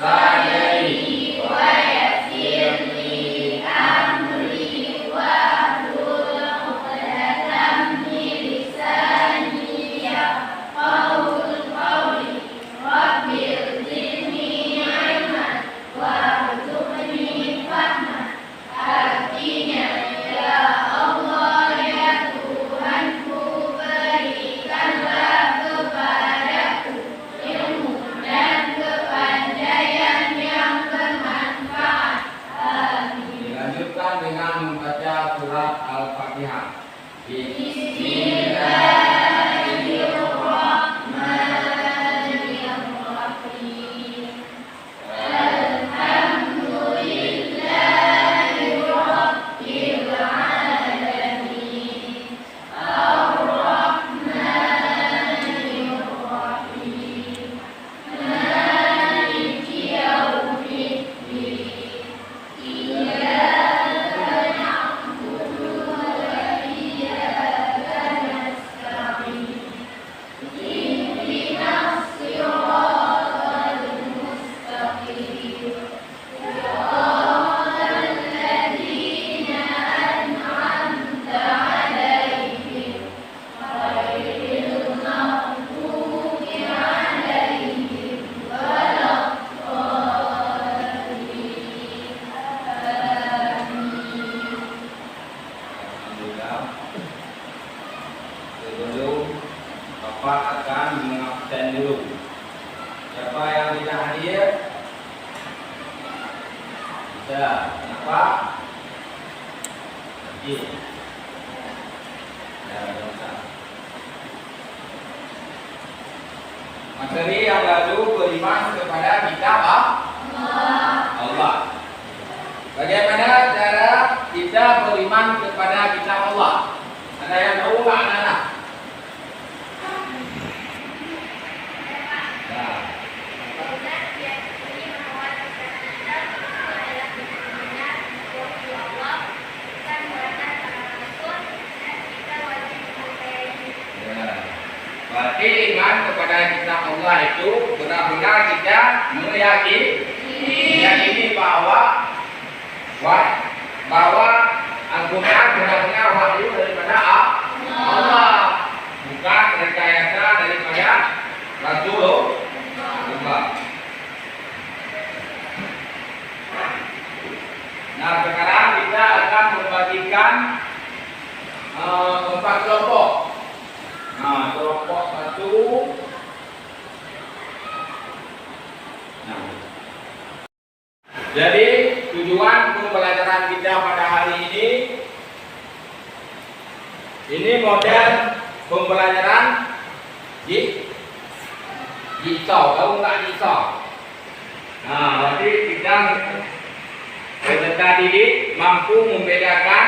sadri wa yassir li amri wahlul 'uqdatam min lisani yafqahul qawli rabbi zidni 'ilman warzuqni fahman. Artinya, ya Allah, ya Tuhanku, berikanlah kepadaku ilmu dan kepandaian yang bermanfaat. Amin. Dilanjutkan dengan membaca surat Al-Fatihah. Bismillahirrahmanirrahim. Alhamdulillahi rabbil alamin. Ar-Rahmanir Rahim. Maliki yaumiddin. Iyyaka na'budu wa iyyaka nasta'in. Ihdinas siratal mustaqim. Siratal ladzina an'amta 'alaihim ghairil maghdubi 'alaihim waladdallin. Amin. Alhamdulillah. Sebelum Bapak akan mengabsen dulu. Siapa yang tidak hadir? Bisa. Kenapa? Pergi. Ya, bisa. Materi yang lalu beriman kepada kitab Allah. Bagaimana cara kita beriman kepada kitab Allah? Ada yang tahu nggak anak-anak? Nah, ya. Berarti iman kepada kitab Allah itu benar-benar kita meyakini bahwa Al-Quran benar-benar wahyu daripada Allah, bukan rekayasa daripada Rasulullah. Nah, sekarang kita akan membagikan 4 kelompok. Nah, kelompok 1. Nah, jadi tujuan pembelajaran kita pada hari ini model pembelajaran jisau. Tahu nggak jisau? Nah, berarti kita peserta didik mampu membedakan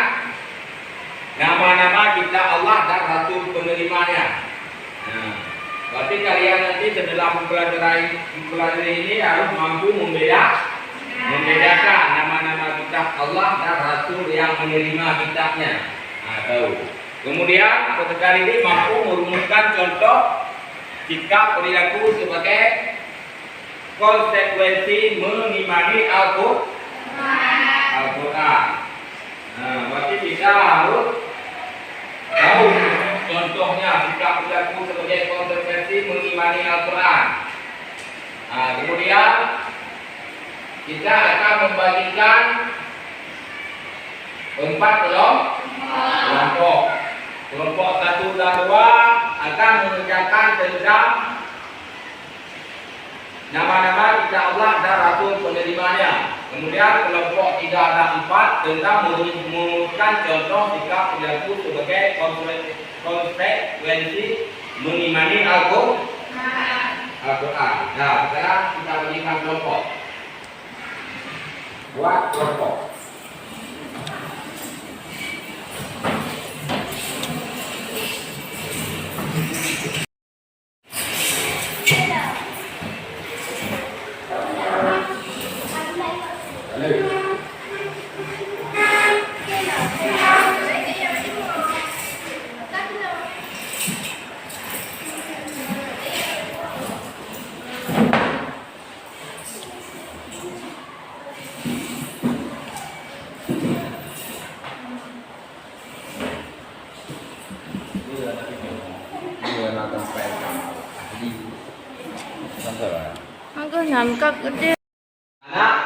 nama-nama kitab Allah dan Rasul penerimanya. Nah, berarti kalian nanti setelah mempelajari ini harus mampu membedakan nama-nama kitab Allah dan Rasul yang menerima kitabnya. Nah, tahu. Kemudian peserta didik mampu merumuskan contoh sikap perilaku sebagai konsekuensi mengimani Al-Quran. Nah, berarti kita harus tahu contohnya sikap perilaku sebagai konsekuensi mengimani Al-Quran. Nah, kemudian kita akan membagikan 4 kelompok. Kelompok 1 dan 2 akan mengerjakan tentang nama-nama kitab Allah dan Rasul penerimanya. Kemudian kelompok 3 dan 4 tentang merumuskan contoh sikap perilaku sebagai konsekuensi mengimani Al-Quran. Nah, sekarang kita bagikan kelompok. Buat kelompok. ngangkat gede. Anak,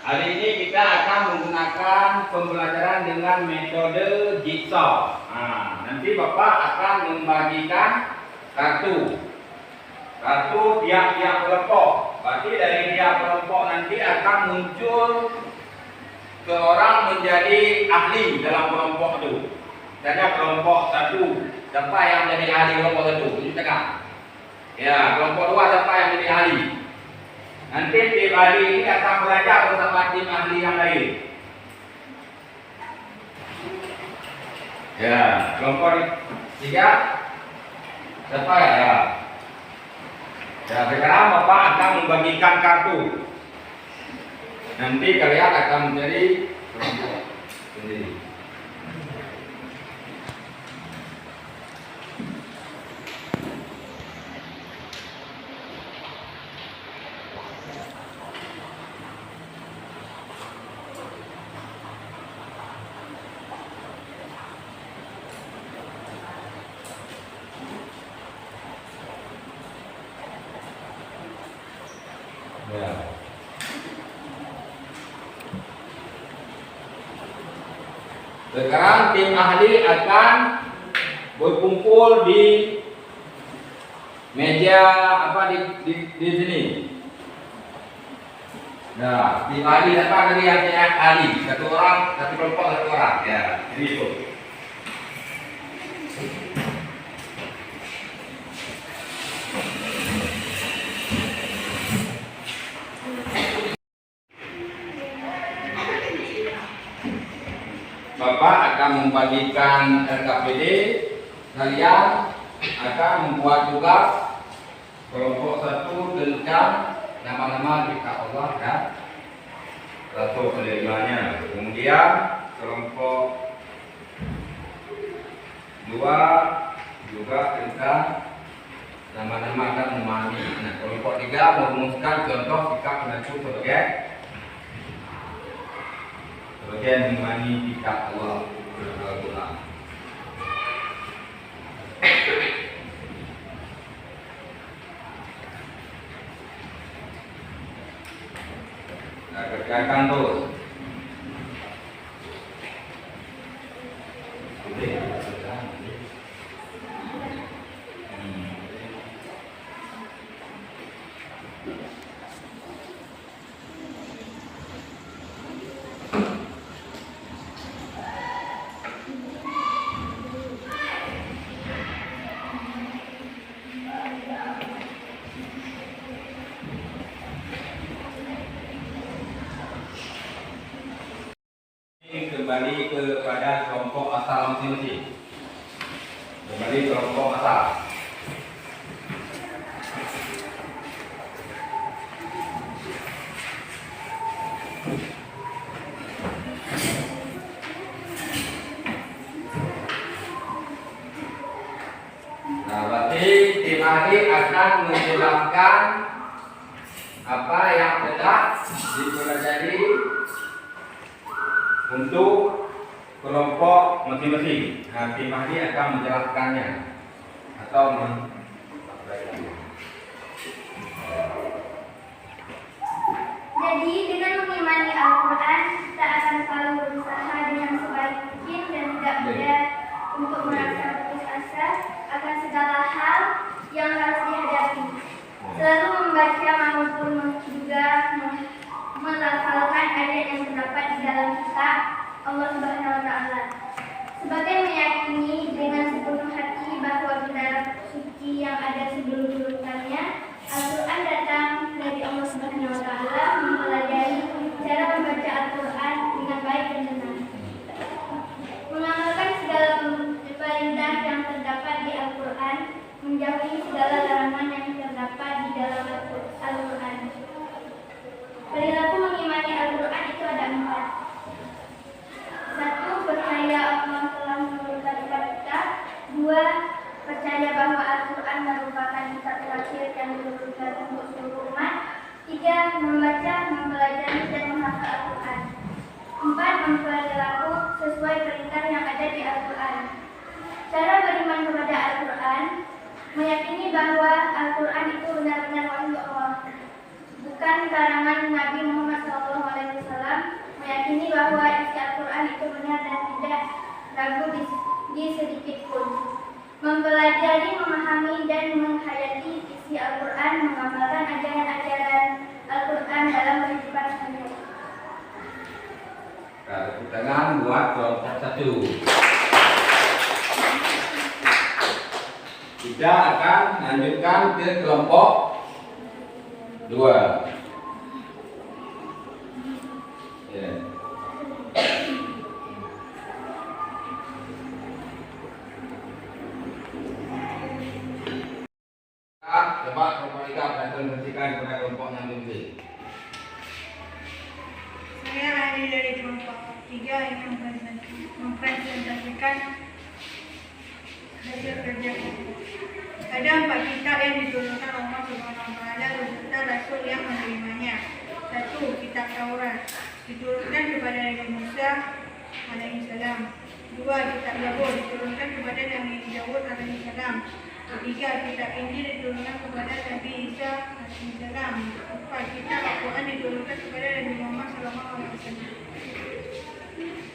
hari ini kita akan menggunakan pembelajaran dengan metode jigsaw. Nanti Bapak akan membagikan kartu tiap-tiap kelompok. Berarti dari tiap kelompok nanti akan muncul seorang menjadi ahli dalam kelompok itu. Misalnya kelompok 1, siapa yang menjadi ahli kelompok 1? Di tengah. Ya, kelompok 2 siapa yang menjadi ahli? Nanti tim ahli ini akan belajar bersama tim ahli yang lain. Ya, kelompok 3 siapa ya? Ya, sekarang Bapak akan membagikan kartu. Nanti kalian akan menjadi kelompok sendiri. Ya. Sekarang tim ahli akan berkumpul di meja di sini. Nah, tim ahli apa tadi yang ahli? Satu orang, satu kelompok, satu orang. Ya, ini itu. Bapak akan membagikan RKPD, kalian akan membuat tugas kelompok 1 tentang nama-nama kitab Allah dan Rasul penerimanya. Kemudian kelompok 2 juga tentang nama-nama akan memahami. Nah, kelompok 3 merumuskan contoh sikap mengaku sebagai memahami kitab Allah Al-Quran. Nah, kerjakan terus. Kembali kepada kelompok asal masing-masing. Kembali kelompok asal. Nah, berarti tim ahli akan menjelaskan apa yang telah dipelajari untuk kelompok masing-masing. Nah, tim ahli akan menjelaskannya atau Jadi dengan mengimani Al-Quran, kita akan selalu berusaha dengan sebaik mungkin dan tidak mudah untuk merasa putus asa akan segala hal yang harus dihadapi. Selalu membaca maupun juga melafalkan ayat yang terdapat di dalam kitab Allah Subhanahu wa Ta'ala. Sebagai meyakini dengan sepenuh hati bahwa kitab suci yang ada sebelum-sebelumnya, Al-Quran datang dari Allah Subhanahu wa Ta'ala, mempelajari cara membaca Al-Quran dengan baik dan benar. Mengamalkan segala perintah yang terdapat di Al-Quran, menjauhi segala larangan yang terdapat di dalam Al-Quran. Perilaku mengimani Al-Quran itu ada 4. 1. Percaya Allah telah menurunkan kita. 2. Percaya bahwa Al-Quran merupakan kitab terakhir yang diturunkan untuk seluruh umat. 3. Membaca, mempelajari, dan menghafal Al-Quran. 4. Berperilaku sesuai perintah yang ada di Al-Quran. Cara beriman kepada Al-Quran, meyakini bahwa Al-Quran itu benar-benar wahyu Allah. bukan karangan Nabi Muhammad SAW, meyakini bahwa isi Al-Quran itu benar dan tidak ragu di sedikit pun. Mempelajari, memahami, dan menghayati isi Al-Quran, mengamalkan ajaran-ajaran Al-Quran dalam kehidupan sehari-hari. Tepuk tangan buat kelompok 1. Kita akan lanjutkan ke kelompok 2. Ya. Coba kelompok 3 presentasikan kepada kelompok yang lebih. Saya hadir dari kelompok 3 yang mempresentasikan hasil kerja kelompok. Ada 4 kitab yang diturunkan Allah Subhanahu wa Ta'ala beserta Rasul yang menerimanya. 1. Kitab Taurat diturunkan kepada Nabi Musa alaihissalam. 2. Kitab Zabur diturunkan kepada Nabi Dawud alaihissalam. 3. Kitab Injil diturunkan kepada Nabi Isa alaihissalam. 4. Kitab Al-Quran diturunkan kepada Nabi Muhammad SAW.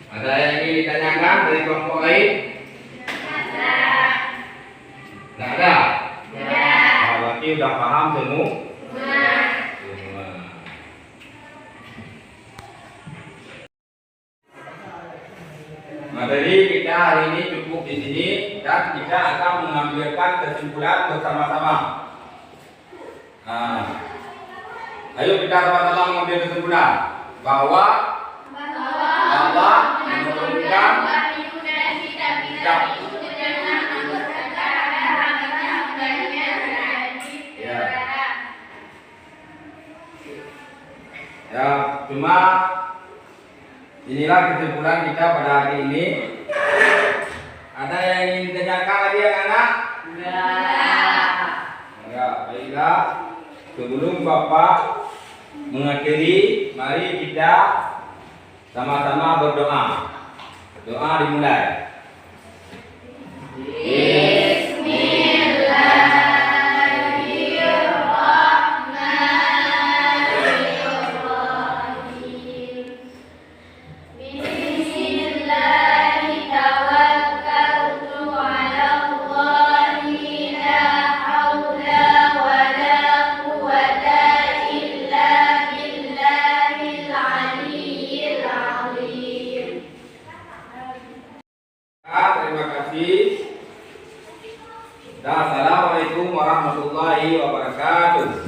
Ada yang ingin ditanyakan dari kelompok lain? Tidak ada? Berarti sudah paham semua? Materi kita hari ini cukup di sini dan kita akan mengambilkan kesimpulan bersama-sama. Ayo kita sama-sama mengambil kesimpulan bahwa Allah menurunkan kitab. Ya, cuma inilah kesimpulan kita pada hari ini. Ada yang ingin ditanyakan lagi anak-anak? Ya, baiklah. Sebelum Bapak mengakhiri, mari kita sama-sama berdoa. Doa dimulai. Terima kasih. Assalamualaikum warahmatullahi wabarakatuh.